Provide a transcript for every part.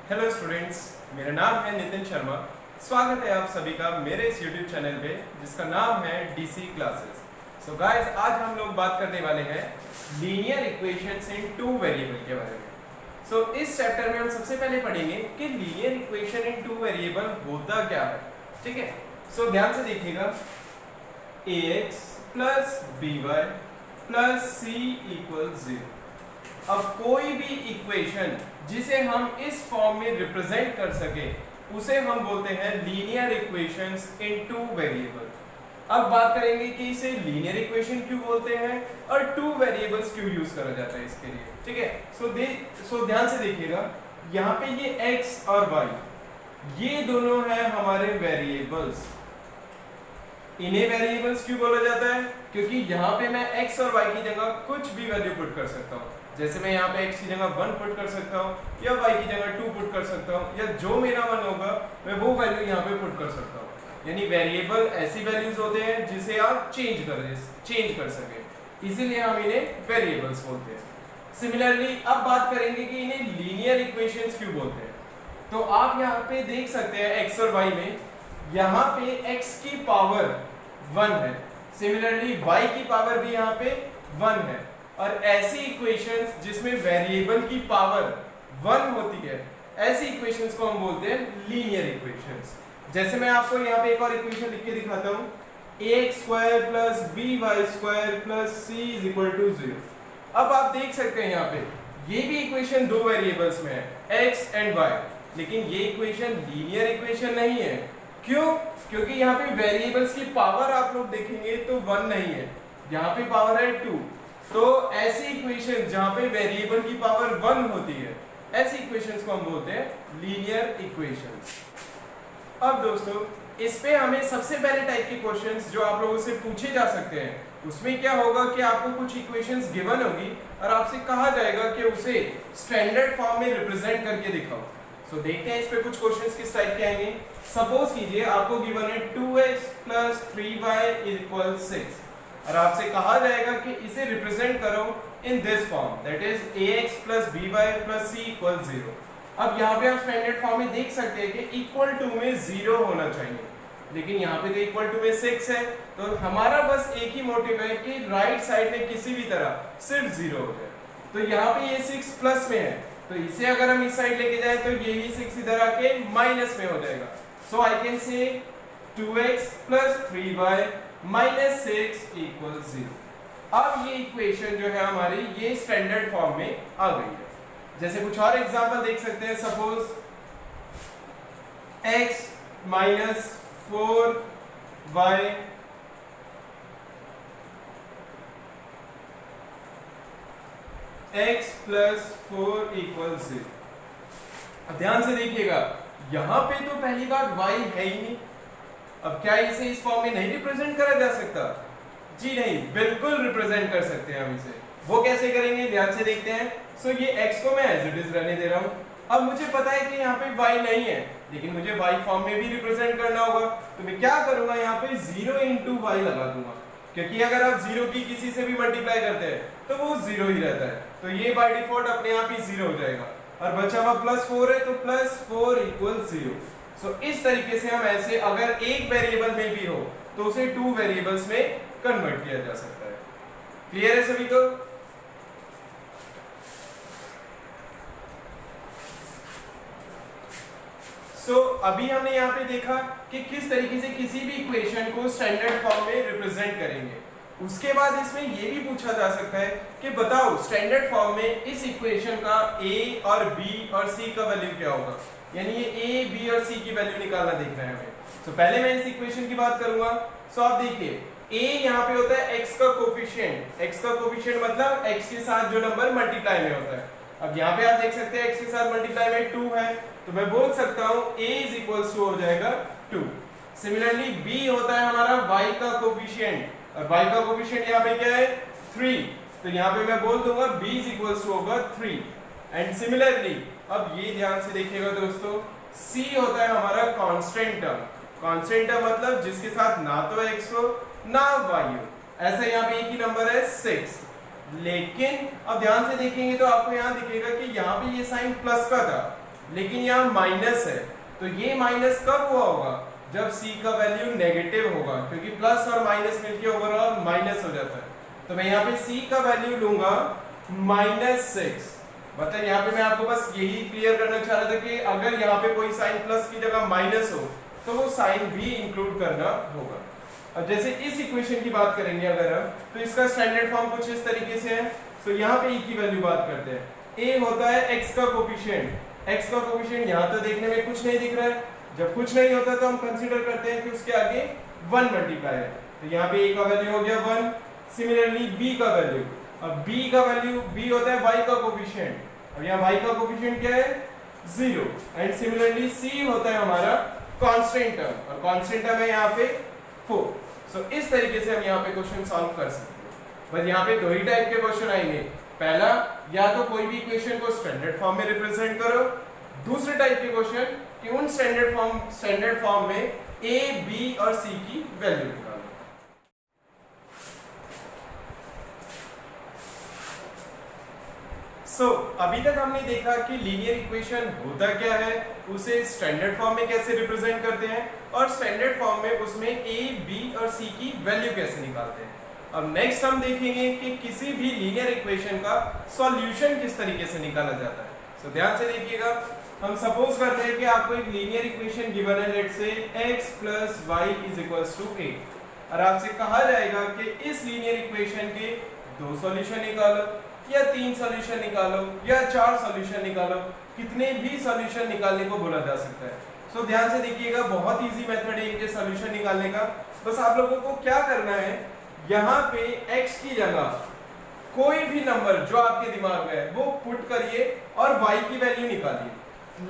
Hello students, मेरा नाम है नितिन शर्मा। स्वागत है आप सभी का मेरे इस यूट्यूब चैनल पे जिसका नाम है डीसी क्लासेस। सो गाइस, आज हम लोग बात करने वाले हैं लीनियर इक्वेशंस इन टू वेरिएबल के बारे में। सो इस चैप्टर में हम सबसे पहले पढ़ेंगे कि linear equation in two variable होता क्या है। ठीक है, सो ध्यान से देखिएगा। ax plus by plus c equal 0। अब कोई भी इक्वेशन जिसे हम इस फॉर्म में रिप्रेजेंट कर सके उसे हम बोलते हैं लीनियर इक्वेशंस इन टू वेरिएबल। अब बात करेंगे कि इसे लीनियर इक्वेशन क्यों बोलते हैं और टू वेरिएबल्स क्यों यूज करा जाता है इसके लिए। ठीक है, सो ध्यान से देखिएगा। यहाँ पे ये x और y ये दोनों हैं हमारे वेरिएबल्स। इन्हें वेरिएबल्स क्यों बोला जाता है? क्योंकि यहाँ पे मैं x और y की जगह कुछ भी वैल्यू पुट कर सकता हूँ। जैसे मैं यहाँ पे x की जगह 1 पुट कर सकता हूँ या y की जगह 2 पुट कर सकता हूँ, या जो मेरा मन होगा मैं वो वैल्यू यहाँ पे पुट कर सकता हूँ। यानी वेरिएबल ऐसी वैल्यूज होते हैं जिसे आप चेंज कर सके, इसीलिए हम इन्हें वेरिएबल्स बोलते हैं। सिमिलरली अब बात करेंगे कि इन्हें लीनियर इक्वेशंस क्यों बोलते हैं। तो आप यहाँ पे देख सकते हैं x और y में, यहाँ पे x की पावर 1 है, सिमिलरली y की पावर भी यहाँ पे 1 है। और ऐसी इक्वेशंस जिसमें वेरिएबल की पावर 1 होती है, ऐसी इक्वेशंस को हम बोलते हैं लीनियर इक्वेशंस। जैसे मैं आपको यहाँ पे एक और इक्वेशन लिख के दिखाता हूँ, ax square plus by square plus c is equal to 0। अब आप देख सकते हैं यहाँ पे ये भी इक्वेशन दो वेरिएबल्स में है, x एंड y, लेकिन ये इक्वेशन लीनियर इक्वेशन नहीं है। क्यों? क्योंकि यहाँ पे वेरिएबल्स की पावर आप लोग देखेंगे तो 1 नहीं है, यहाँ पे पावर है 2। तो ऐसी इक्वेशन जहां पे वेरिएबल की पावर 1 होती है, ऐसी इक्वेशंस को हम बोलते हैं लीनियर इक्वेशंस। अब दोस्तों, इस पे हमें सबसे पहले टाइप के क्वेश्चंस जो आप लोगों से पूछे जा सकते हैं, उसमें क्या होगा कि आपको कुछ इक्वेशंस गिवन होगी और आपसे कहा जाएगा कि उसे स्टैंडर्ड फॉर्म में रिप्रेजेंट करके दिखाओ। सो देखते हैं इस पे कुछ क्वेश्चंस किस टाइप के आएंगे। सपोज कीजिए आपको गिवन है 2x प्लस 3y इक्वल 6 और आपसे कहा जाएगा कि इसे रिप्रेजेंट करो in this form, that is ax plus by plus c equal 0। अब यहाँ पे आप स्टैंडर्ड फॉर्म में देख सकते हैं कि इक्वल टू में 0 होना चाहिए, लेकिन यहाँ पे तो इक्वल टू में 6 है। तो हमारा बस एक ही मोटिव है कि राइट साइड में किसी भी तरह सिर्फ 0 हो जाए। तो यहाँ पे ये 6 प्लस में है, तो इसे अगर हम इस साइड लेके जाए तो यही 6 इधर आके माइनस में हो जाएगा। सो I can say 2x plus 3y minus 6 equal 0। अब ये इक्वेशन जो है हमारी ये स्टैंडर्ड फॉर्म में आ गई है। जैसे कुछ और एग्जांपल देख सकते हैं। Suppose x minus 4y x plus 4 equal 0। अब ध्यान से देखिएगा, यहां पे तो पहली बात y है ही नहीं। अब क्या इसे इस फॉर्म में नहीं रिप्रेजेंट करा जा सकता? जी नहीं, बिल्कुल रिप्रेजेंट कर सकते हैं हम इसे। वो कैसे करेंगे, ध्यान से देखते हैं। सो ये x को मैं एज इट इज रहने दे रहा हूं। अब मुझे पता है कि यहाँ पे y नहीं है, लेकिन मुझे y फॉर्म में भी रिप्रेजेंट करना होगा। तो मैं क्या करूंगा, यहाँ पे 0 इंटू y लगा दूंगा, क्योंकि अगर आप 0 की किसी से भी मल्टीप्लाई करते हैं तो वो 0 ही रहता है। तो ये बाय डिफॉल्ट अपने आप ही 0 हो जाएगा और बचा हुआ प्लस 4 है, तो प्लस 4 इक्वल 0। सो इस तरीके से हम ऐसे अगर एक वेरिएबल में भी हो तो उसे टू वेरिएबल्स में कन्वर्ट किया जा सकता है। क्लियर है सभी को? सो अभी हमने यहाँ पे देखा कि किस तरीके से किसी भी इक्वेशन को स्टैंडर्ड फॉर्म में रिप्रेजेंट करेंगे। उसके बाद इसमें ये भी पूछा जा सकता है कि बताओ स्टैंडर्ड फॉर्म में इस इक्वेशन का a और b और c का वैल्यू क्या होगा। यानी ये a, b और c की वैल्यू निकालना देखना है हमें। तो पहले मैं इस इक्वेशन की बात करूंगा। सो आप देखिए, a यहाँ पे होता है x का कोफिशिएंट। x का कोफिशिएंट मतलब x के साथ जो नंबर मल्टीप्लाई में होता है। अब यहाँ पे आप देख सकते हैं x के साथ मल्टीप्लाई में 2 है, तो मैं बोल सकता हूँ a इज इक्वल्स टू हो जाएगा 2। सिमिलरली b होता है हमारा y का कोफिशिएंट, और y का कोफिशिएंट यहाँ पे क्या है 3, तो यहाँ पे मैं बोल दूंगा b इज इक्वल्स टू होगा 3। एंड सिमिलरली अब ये ध्यान से देखिएगा दोस्तों, c होता है हमारा कांस्टेंट टर्म। कांस्टेंट टर्म मतलब जिसके साथ ना तो x हो ना y हो। ऐसा यहाँ पे एक ही नंबर है 6। लेकिन अब ध्यान से देखेंगे तो आपको यहाँ दिखेगा कि यहाँ पे ये साइन प्लस का था, लेकिन यहाँ माइनस है, तो ये माइनस कब हुआ होगा? जब c का वैल्यू नेगेटिव होगा, क्योंकि प्लस और माइनस मिलके ओवरऑल माइनस हो जाता है। तो मैं यहाँ पे c का वैल्यू लूंगा -6। मतलब यहाँ पे मैं आपको बस यही क्लियर करना चाह रहा था कि अगर यहाँ पे कोई साइन प्लस की जगह माइनस हो तो वो साइन भी इंक्लूड करना होगा। अब जैसे इस इक्वेशन की बात करेंगे अगर हम, तो इसका स्टैंडर्ड फॉर्म कुछ इस तरीके से है। तो यहाँ पे e की वैल्यू बात करते हैं। a होता है x का कोफिशिएंट। x का कोफिशिएंट यहाँ तो देखने में कुछ नहीं दिख रहा है, जब कुछ नहीं होता तो हम कंसीडर करते हैं कि उसके आगे 1 मल्टीप्लाई है। तो यहाँ पे a का वैल्यू हो गया 1। सिमिलरली b का वैल्यू, अब b का वैल्यू, b होता है y का कोफिशिएंट, अब यहाँ y का कोफिशिएंट क्या है? 0। एंड सिमिलरली c होता है हमारा कांस्टेंट टर्म, और कांस्टेंट टर्म है यहाँ पे 4। सो इस तरीके से हम यहाँ पे क्वेश्चन सॉल्व कर सकते हैं। बस यहाँ पे दो ही टाइप के क्वेश्चन आएंगे। पहला, या तो कोई भी इक्वेशन को स्टैंडर्ड फॉर्म में रिप्रेजेंट करो। दूसरे टाइप के क्वेश्चन कि उन स्टैंडर्ड फॉर्म में a, b और c की वैल्यू निकालो। अभी तक हमने देखा कि लीनियर इक्वेशन होता क्या है, उसे स्टैंडर्ड फॉर्म में कैसे रिप्रेजेंट करते हैं, और स्टैंडर्ड फॉर्म में उसमें a, b और c की वैल्यू कैसे निकालते हैं। अब नेक्स्ट हम देखेंगे कि किसी भी लीनियर इक्वेशन का सॉल्यूशन किस तरीके से निकाला जाता है। ध्यान से देखिएगा। हम सपोज करते हैं कि आपको एक लीनियर इक्वेशन गिवन है, लेट्स से x + y = 8, और आपसे कहा जाएगा कि इस लीनियर इक्वेशन के 2 सॉल्यूशन निकालो, या 3 सॉल्यूशन निकालो, या 4 सॉल्यूशन निकालो। कितने भी सॉल्यूशन निकालने को बोला जा सकता है। ध्यान से देखिएगा, बहुत इजी मेथड है इनके सॉल्यूशन निकालने का। बस आप लोगों को क्या करना है, यहाँ पे x की जगह कोई भी नंबर जो आपके दिमाग में है वो पुट करिए और y की वैल्यू निकालिए।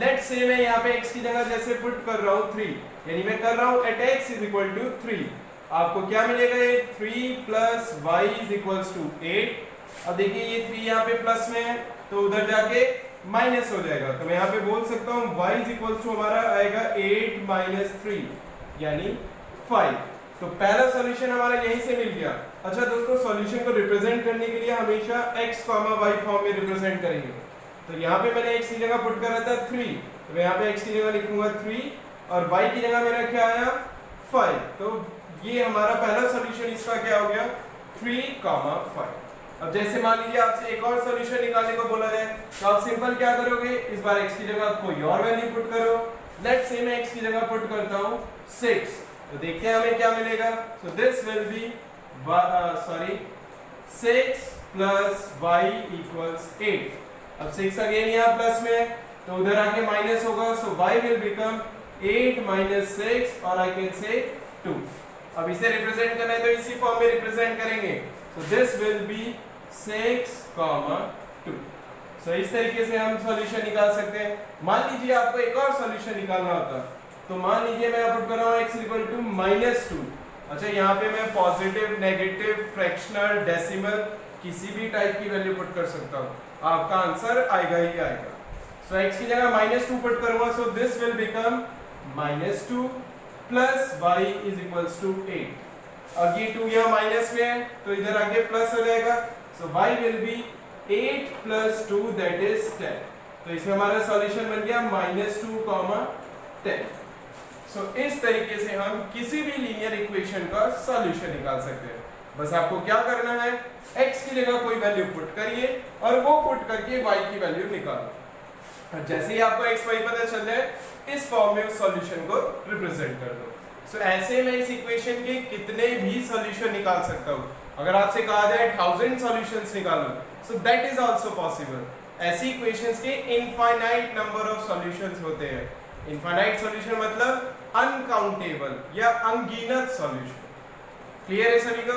लेट्स से मैं यहाँ पे x की जगह जैसे पुट कर रहा हूँ 3, यानी मैं कर रहा हूँ x = 3। आपको क्या मिलेगा? ये 3 + y = 8। अब देखिए ये 3 यहाँ पे प्लस में है तो उधर जाके माइनस हो जाएगा, तो मैं यहाँ पे बोल सकता हूँ y हमारा आएगा 8 - 3 यानी 5। तो पहला सॉल्यूशन हमारा यहीं से मिल गया। अच्छा दोस्तों, सॉल्यूशन को रिप्रेजेंट करने के लिए हमेशा x, y फॉर्म में रिप्रेजेंट करेंगे। तो यहाँ पे मैंने x की जगह पुट करा था 3, तो मैं यहाँ पे x की जगह लिखूंगा 3, और y की जगह मेरा क्या आया? 5। तो ये हमारा पहला सॉल्यूशन इसका क्या हो गया? 3, 5। अब जैसे मान लीजिए आपसे एक और सॉल्यूशन निकालने को बोला जाए, तो आप सिंपल क्या करोगे? इस बार x की जगह कोई और वैल्यू पुट करो। लेट्स से मैं x की जगह पुट करता हूँ 6, तो देखते हैं हमें क्या मिलेगा। So this will be 6 + y = 8। अब 6 अगेन यहाँ प्लस में है तो उधर आके माइनस होगा, सो y विल बिकम 8 - 6, और आई कैन से 2। अब इसे रिप्रेजेंट करना है तो इसी फॉर्म में रिप्रेजेंट करेंगे। So this will be 6, 2। सो इस तरीके से हम सॉल्यूशन निकाल सकते हैं। मान लीजिए आपको एक और सॉल्यूशन निकालना होता, तो मान लीजिए मैं पुट कर रहा हूँ x = -2। अच्छा, यहाँ पे मैं पॉजिटिव, नेगेटिव, फ्रैक्शनल, डेसिमल किसी भी टाइप की वैल्यू पुट कर सकता हूँ, आपका आंसर आएगा ही आएगा। सो x की जगह -2 पुट करूंगा, so this will become -2 + y = 8। अब ये 2 यहाँ माइनस में है तो इधर आके प्लस हो जाएगा, सो y will be 8 + 2 that is 10। तो इसमें हमारा सॉल्यूशन बन गया -2, 10। सो इस तरीके से हम किसी भी लीनियर इक्वेशन का सॉल्यूशन निकाल सकते हैं। बस आपको क्या करना है, x की जगह कोई वैल्यू पुट करिए और वो पुट करके y की वैल्यू निकालो। जैसे ही आपको x, y पता चल जाए, इस फॉर्म में उस सॉल्यूशन को रिप्रेजेंट कर दो। सो ऐसे मैं इस इक्वेशन के कितने भी सॉल्यूशन निकाल सकता हूँ। अगर आपसे कहा जाए 1000 सॉल्यूशंस निकालो, so that is also possible. ऐसी इक्वेशंस के इनफाइनाइट नंबर ऑफ सॉल्यूशंस होते हैं। इनफाइनाइट सॉल्यूशन मतलब अनकाउंटेबल या अनगिनत सॉल्यूशन। क्लियर है सभी को?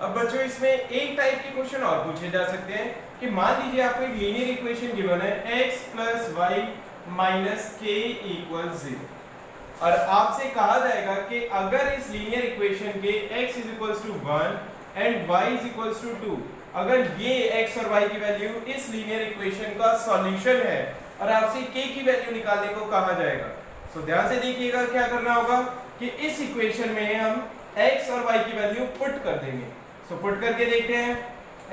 अब बच्चों, इसमें एक टाइप के क्वेश्चन और पूछे जा सकते हैं कि मान लीजिए आपको एक लीनियर इक्वेशन गिवन है x + y - k = 0, और आपसे कहा जाएगा कि अगर इस लीनियर इक्वेशन के x = 1 एंड y = 2, अगर ये x और y की वैल्यू इस लीनियर इक्वेशन का सॉल्यूशन है और आपसे k की वैल्यू निकालने को कहा जाएगा, तो ध्यान से देखिएगा क्या करना होगा कि इस इक्वेशन में हम x और y की वैल्यू पुट कर देंगे। पुट करके देखते हैं,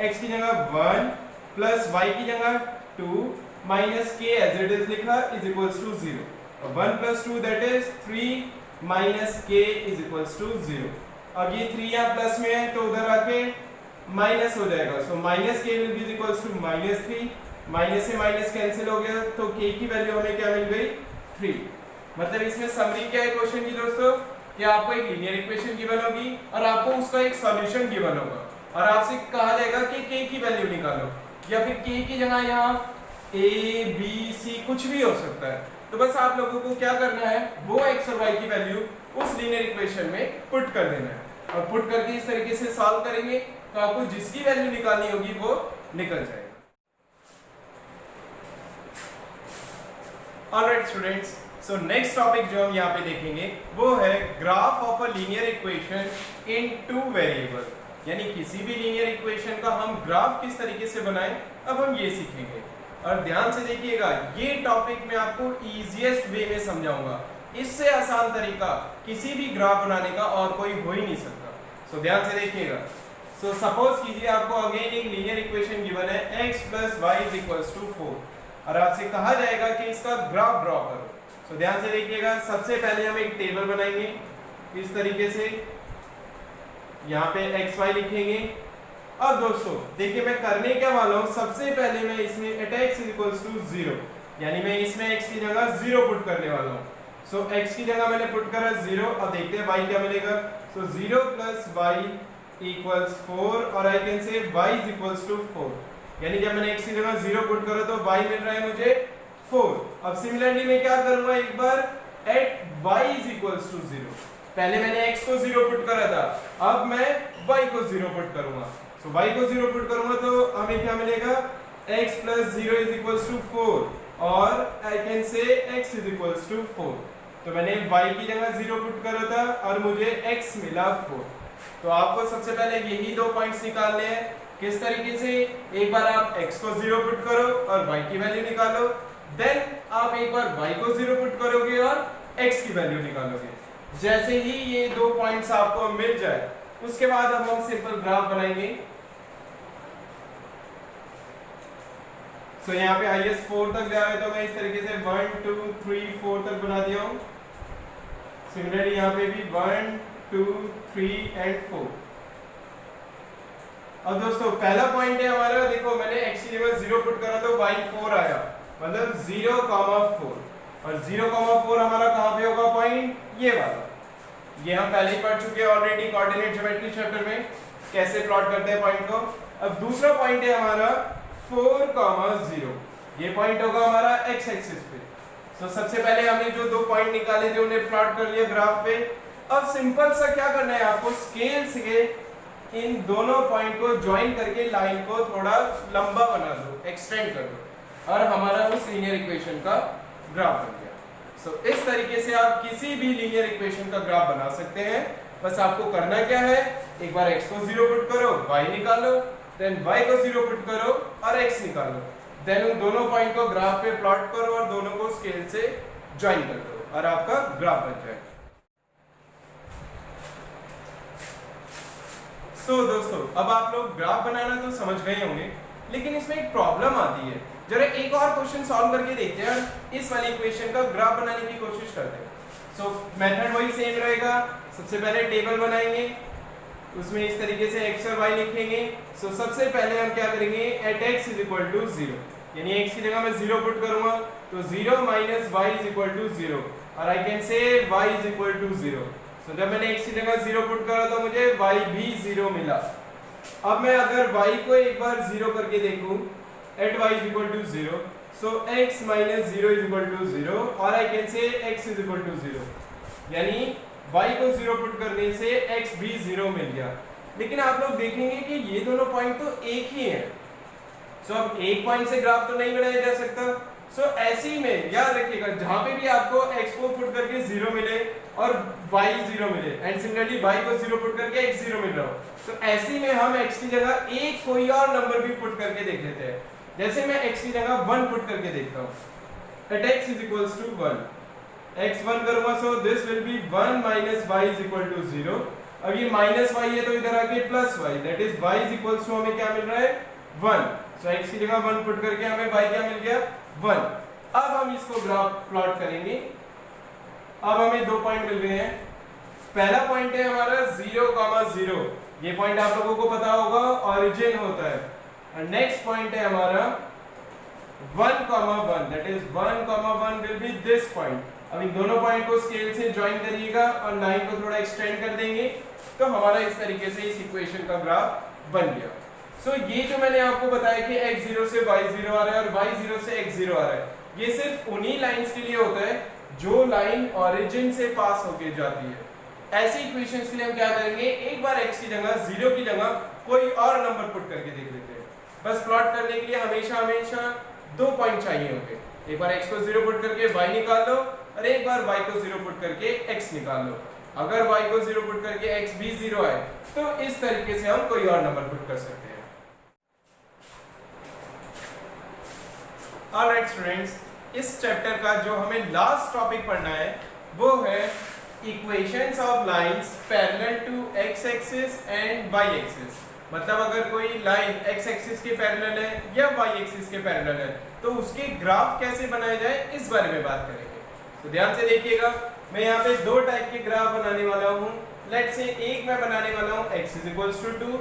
x की जगह 1 + y की जगह 2 माइनस के एज इट इज लिखा इज इक्वल्स टू 0, और 1 प्लस 2 दैट इज 3 माइनस के इज इक्वल्स टू 0। अब ये 3 यहाँ प्लस में है तो उधर आके माइनस हो जाएगा, so minus k will be equals to -3, minus से माइनस कैंसिल हो गया तो के की वैल्यू हमें क्या मिल गई 3। मतलब इसमें समरी क्या है क्वेश्चन की दोस्तों, कि आपको एक लीनियर इक्वेशन गिवन होगी और आपको उसका एक सॉल्यूशन गिवन होगा और आपसे कहा जाएगा कि के की वैल्यू निकालो, या फिर के की जगह यहाँ ए बी सी कुछ भी हो सकता है। तो बस आप लोगों को क्या करना है, वो एक्स और वाई की वैल्यू उस लीनियर इक्वेशन में पुट कर देना है, और पुट करके इस तरीके से सॉल्व करेंगे तो आपको जिसकी वैल्यू निकालनी होगी वो निकल जाएगा। Alright students, so next topic जो हम यहाँ पे देखेंगे वो है graph of a linear equation in 2 variable, यानी किसी भी लीनियर इक्वेशन का हम ग्राफ किस तरीके से बनाएं, अब हम ये सीखेंगे। और ध्यान से देखिएगा, ये टॉपिक मैं आपको इजीएस्ट वे में समझाऊंगा, इससे आसान तरीका किसी भी ग्राफ बनाने का और कोई हो ही नहीं सकता। सो ध्यान से देखिएगा। सो सपोज कीजिए आपको अगेन एक लीनियर इक्वेशन गिवन है x + y = 4, और आपसे कहा जाएगा कि इसका ग्राफ ड्रॉ करो। सो ध्यान से देखिएगा, सबसे पहले हम एक टेबल बनाएंगे इस तरीके से, यहाँ पे x y लिखेंगे। अब दोस्तों देखिए मैं करने क्या वाला हूँ, सबसे पहले मैं इसमें x = 0, यानी मैं इसमें x की जगह 0 पुट करने वाला हूँ। सो x की जगह मैंने पुट करा 0, अब देखते हैं y क्या मिलेगा। सो 0 + y = 4, और आई कैन से y = 4, यानी जब मैंने x की जगह 0 पुट करा तो y मिल रहा है मुझे 4। अब सिमिलरली मैं क्या करूंगा, एक बार एट y = 0, पहले मैंने x को 0 पुट करा था, अब मैं y को 0 पुट करूंगा। सो y को 0 पुट करूंगा तो हमें क्या मिलेगा, x + 0 = 4, और आई कैन से x = 4। तो मैंने y की जगह 0 पुट करा था और मुझे x मिला 4। तो आपको सबसे पहले यही 2 पॉइंट्स निकालने हैं। किस तरीके से, एक बार आप x को 0 पुट करो और y की वैल्यू निकालो, देन आप एक बार y को 0 पुट करोगे और x की वैल्यू निकालोगे। जैसे ही ये 2 पॉइंट्स आपको मिल जाए, उसके बाद अब हम सिंपल ग्राफ बनाएंगे। सो यहाँ पे हाईएस्ट 4 तक जा रहा है तो मैं इस तरीके से 1 2 3 4 तक बना दिया हूँ। सिमिलरली यहाँ पे भी 1 2 3 एंड 4। अब दोस्तों पहला पॉइंट है हमारा, देखो मैंने x की जगह 0 पुट करा तो y 4 आया, मतलब 0, 4, और 0, 4 हमारा कहाँ पे होगा पॉइंट, ये वाला। ये हम पहले ही पढ़ चुके हैं ऑलरेडी कोऑर्डिनेट ज्योमेट्री चैप्टर में, कैसे प्लॉट करते हैं पॉइंट को। अब दूसरा पॉइंट है हमारा 4, 0, ये पॉइंट होगा हमारा x एक्सिस पे। तो सबसे पहले हमने जो 2 पॉइंट निकाले थे उन्हें प्लॉट कर लिया ग्राफ पे। अब सिंपल सा क्या करना है आपको, स्केल से इन दोनों पॉइंट को ज्वाइन करके लाइन को थोड़ा लंबा बना दो, एक्सटेंड कर दो, और हमारा उस लीनियर इक्वेशन का ग्राफ बन गया। सो इस तरीके से आप किसी भी लीनियर इक्वेशन का ग्राफ बना सकते हैं। बस आपको करना क्या है, एक बार x को 0 पुट करो, y निकालो, देन y को 0 पुट करो और x निकालो, देन उन दोनों पॉइंट को ग्राफ पे प्लॉट करो और दोनों को स्केल से ज्वाइन कर दो और आपका ग्राफ बन जाएगा। तो दोस्तों अब आप लोग ग्राफ बनाना तो समझ गए होंगे, लेकिन इसमें एक प्रॉब्लम आती है। जरा एक और क्वेश्चन सॉल्व करके देखते हैं, इस वाली इक्वेशन का ग्राफ बनाने की कोशिश करते हैं। सो मेथड वही सेम रहेगा। सबसे पहले टेबल बनाएंगे, उसमें इस तरीके से x और y लिखेंगे। सो सबसे पहले हम क्या करेंगे, एट x = 0, यानी x की जगह मैं 0 पुट करूंगा तो 0 - y = 0, और आई कैन से y = 0। तो जब मैंने x की जगह 0 पुट करा तो मुझे y भी 0 मिला। अब मैं अगर y को एक बार 0 करके देखूं, एट y = 0, सो x - 0 = 0, और आई कैन से x = 0, यानी y को 0 पुट करने से x भी 0 मिल गया। लेकिन आप लोग देखेंगे कि ये दोनों पॉइंट तो एक ही है। सो अब एक पॉइंट से ग्राफ तो नहीं बनाया जा सकता। सो ऐसे ही में याद रखिएगा, जहां पे भी आपको x को पुट करके 0 मिले और y 0 मिले, एंड सिमिलरली y को 0 पुट करके x 0 मिल रहा हो, तो ऐसे में हम x की जगह एक कोई और नंबर भी पुट करके देख लेते हैं। जैसे मैं x की जगह 1 पुट करके देखता हूँ, एट x = 1, x 1 करूंगा, so this will be 1 - y = 0। अब ये माइनस y है तो इधर आके plus y, that is y = हमें क्या मिल रहा है 1। सो x की जगह 1 पुट करके हमें y क्या मिल गया 1। अब हम इसको ग्राफ प्लॉट करेंगे। अब हमें 2 पॉइंट मिल गए हैं। पहला पॉइंट है हमारा 0,0, ये पॉइंट आप लोगों को पता होगा ओरिजिन होता है। और नेक्स्ट पॉइंट है हमारा 1,1, that is 1,1 will be this point. अब इन दोनों पॉइंट को स्केल से ज्वाइन करिएगा और लाइन को थोड़ा एक्सटेंड कर देंगे, तो हमारा इस तरीके से इस इक्वेशन का ग्राफ बन गया। सो ये जो मैंने आपको बताया कि x0 से y0 आ रहा है और y0 से x0 आ रहा है, ये सिर्फ उन्हीं लाइंस के लिए होता है जो लाइन ओरिजिन से पास होके जाती है। ऐसी इक्वेशंस के लिए हम क्या करेंगे, एक बार x की जगह 0 की जगह कोई और नंबर पुट करके देख लेते हैं। बस प्लॉट करने के लिए हमेशा 2 पॉइंट चाहिए होंगे। एक बार x को 0 पुट करके y निकाल लो और एक बार y को 0 पुट करके x निकाल लो। अगर y को 0 पुट करके x भी 0 आए तो इस तरीके से हम कोई और नंबर पुट कर सकते हैं। ऑलराइट स्टूडेंट्स, इस चैप्टर का जो हमें लास्ट टॉपिक पढ़ना है वो है equations of lines parallel to x axis and y axis. मतलब अगर कोई लाइन x एक्सिस के पैरेलल है या y एक्सिस के पैरेलल है तो उसके ग्राफ कैसे बनाए जाए इस बारे में बात करेंगे। तो ध्यान से देखिएगा, मैं यहाँ पे 2 टाइप के ग्राफ बनाने वाला हूँ। लेट्स से एक मैं बनाने वाला हूँ x = 2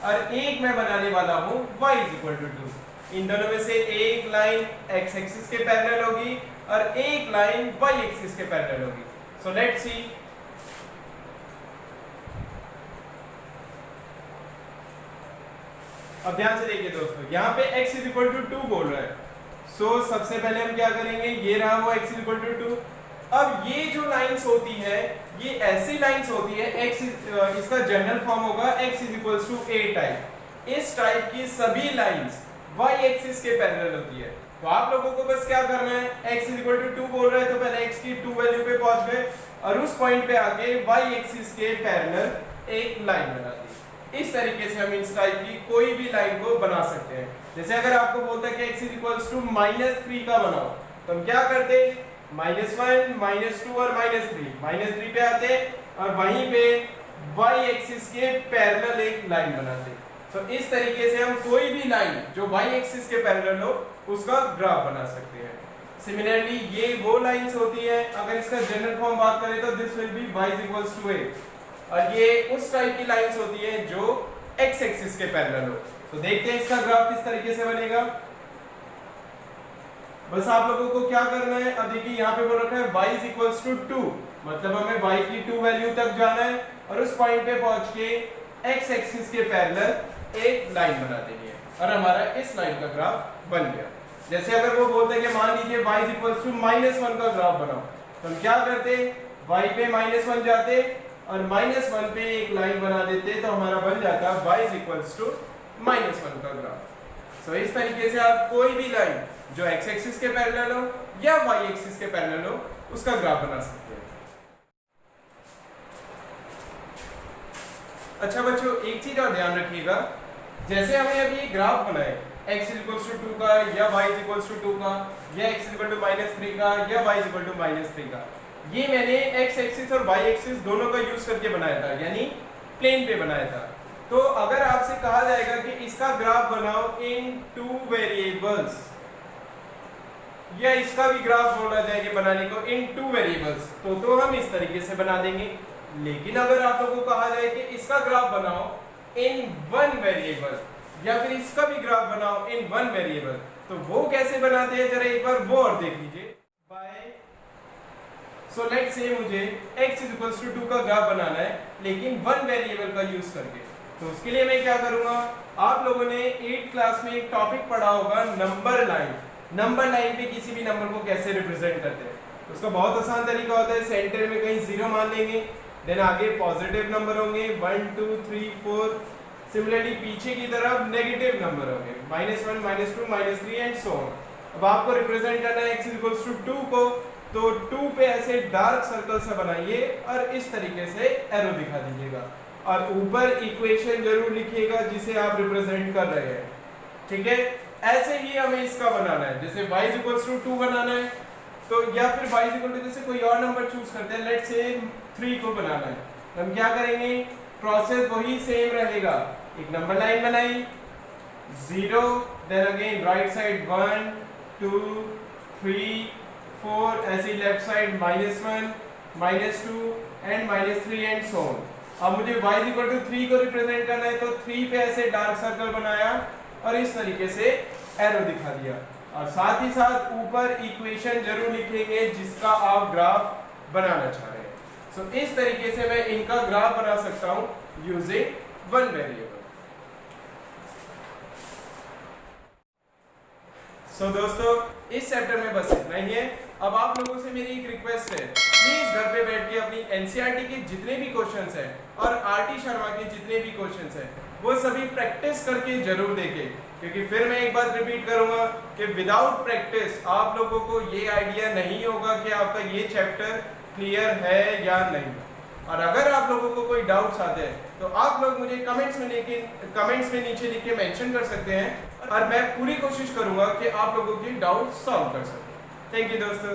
और एक मैं बनाने वाला हूँ y = 2। इन दोनों में से एक लाइन x एक्सिस के पैरेलल होगी और एक लाइन y एक्सिस के पैरेलल होगी। So let's see. अब ध्यान से देखिए दोस्तों, यहाँ पे x = 2 बोल रहा है। सो सबसे पहले हम क्या करेंगे, ये रहा वो x = 2। अब ये जो लाइंस होती है ये ऐसी लाइंस होती है, x इसका जनरल फॉर्म होगा x = a टाइप। इस टाइप की सभी लाइंस y एक्सिस के पैरेलल होती है। तो आप लोगों को बस क्या करना है, x = 2 बोल रहा है तो पहले x की 2 वैल्यू पे पहुंच गए और उस पॉइंट पे आके y एक्सिस के पैरेलल एक लाइन बना दी। इस तरीके से हम इस टाइप की कोई भी लाइन को बना सकते हैं। जैसे अगर आपको बोलता है कि x = -3 का बनाओ तो हम क्या करते, -1, -2 और -3 पे आते और वहीं पे y एक्सिस के पैरेलल एक लाइन बनाते। तो इस तरीके से हम कोई भी लाइन जो y एक्सिस के पैरेलल हो उसका ग्राफ बना सकते हैं। सिमिलरली ये वो लाइंस होती है, अगर इसका जनरल फॉर्म बात करें तो this will be y = a और ये उस टाइप की लाइंस होती है जो x एक्सिस के पैरेलल हो। तो देखते हैं इसका ग्राफ किस तरीके से बनेगा। बस आप लोगों को क्या करना है, अब देखिए यहाँ पे बोल रखा है y = 2, मतलब हमें y की 2 वैल्यू तक जाना है और उस पॉइंट पे पहुंच के x एक्सिस के पैरेलल एक लाइन बना देनी है और हमारा इस लाइन का ग्राफ बन गया। जैसे अगर वो बोलते हैं कि मान लीजिए y = -1 का ग्राफ बनाओ तो हम क्या करते, y पे -1 जाते और -1 पे एक लाइन बना देते तो हमारा बन जाता y = -1 का ग्राफ। सो इस तरीके से आप कोई भी लाइन जो x एक्सिस के पैरेलल हो या y एक्सिस के पैरेलल हो उसका ग्राफ बना सकते हैं। अच्छा बच्चों, एक चीज और ध्यान रखिएगा, जैसे हमें अभी ग्राफ बनाए x = 2 का या y = 2 का या x = -3 का या y = -3 का, ये मैंने x एक्सिस और y एक्सिस दोनों का यूज करके बनाया था, यानी प्लेन पे बनाया था। तो अगर आपसे कहा जाएगा कि इसका ग्राफ बनाओ इन 2 वेरिएबल्स या इसका भी ग्राफ बोला जाएगा बनाने को इन 2 वेरिएबल्स, तो हम इस तरीके से बना देंगे। लेकिन अगर आप लोगों को कहा जाए कि इसका ग्राफ बनाओ इन 1 वेरिएबल या फिर इसका भी ग्राफ बनाओ इन 1 वेरिएबल, तो वो कैसे बनाते हैं जरा एक बार वो और देख लीजिए। सो लेट्स से मुझे x = 2 का ग्राफ बनाना है लेकिन 1 वेरिएबल का यूज करके, तो उसके लिए मैं क्या करूंगा, आप लोगों ने 8th क्लास में एक टॉपिक पढ़ा होगा नंबर लाइन। नंबर लाइन पे किसी भी नंबर को कैसे रिप्रेजेंट करते हैं, तो उसका बहुत आसान तरीका होता है, सेंटर में कहीं 0 मान लेंगे, देन आगे पॉजिटिव नंबर होंगे 1 2 3 4, सिमिलरली पीछे की तरफ नेगेटिव नंबर होंगे -1 -2 -3 एंड सो ऑन। अब आपको रिप्रेजेंट करना है x = 2 को, तो 2 पे ऐसे डार्क सर्कल से बनाइए और इस तरीके से एरो दिखा दीजिएगा और ऊपर इक्वेशन जरूर लिखिएगा जिसे आप रिप्रेजेंट कर रहे हैं, ठीक है। ऐसे ही हमें इसका बनाना है, जैसे y = 2 बनाना है तो या फिर y = जैसे कोई और नंबर चूज करते हैं, लेट्स से 3 को बनाना है, तो हम क्या करेंगे, प्रोसेस वही सेम रहेगा, एक नंबर लाइन बनाई 0, देन अगेन राइट साइड 1 2 3, 4, ऐसे left side -1, -2 and -3 and so on. अब मुझे y इक्वल टू 3 को रिप्रेजेंट करना है, तो 3 पे ऐसे डार्क सर्कल बनाया और इस तरीके से एरो दिखा दिया, और साथ ही साथ ऊपर इक्वेशन जरूर लिखेंगे जिसका आप ग्राफ बनाना चाह रहे हैं। सो इस तरीके से मैं इनका ग्राफ बना सकता हूं यूजिंग वन वेरिएबल। सो दोस्तों, इस चैप्टर में बस इतना ही है। अब आप लोगों से मेरी एक रिक्वेस्ट है, प्लीज घर पे बैठ के अपनी एनसीईआरटी के जितने भी क्वेश्चंस हैं और आरटी शर्मा के जितने भी क्वेश्चंस हैं वो सभी प्रैक्टिस करके जरूर देखें, क्योंकि फिर मैं एक बात रिपीट करूंगा कि विदाउट प्रैक्टिस आप लोगों को ये आइडिया नहीं होगा कि आपका ये चैप्टर क्लियर है या नहीं। और अगर आप लोगों को कोई डाउट्स आते हैं तो आप लोग मुझे कमेंट्स में नीचे लिख के मेंशन कर सकते हैं, और मैं पूरी कोशिश करूंगा कि आप लोगों की डाउट सॉल्व कर सकूं। थैंक यू दोस्तों।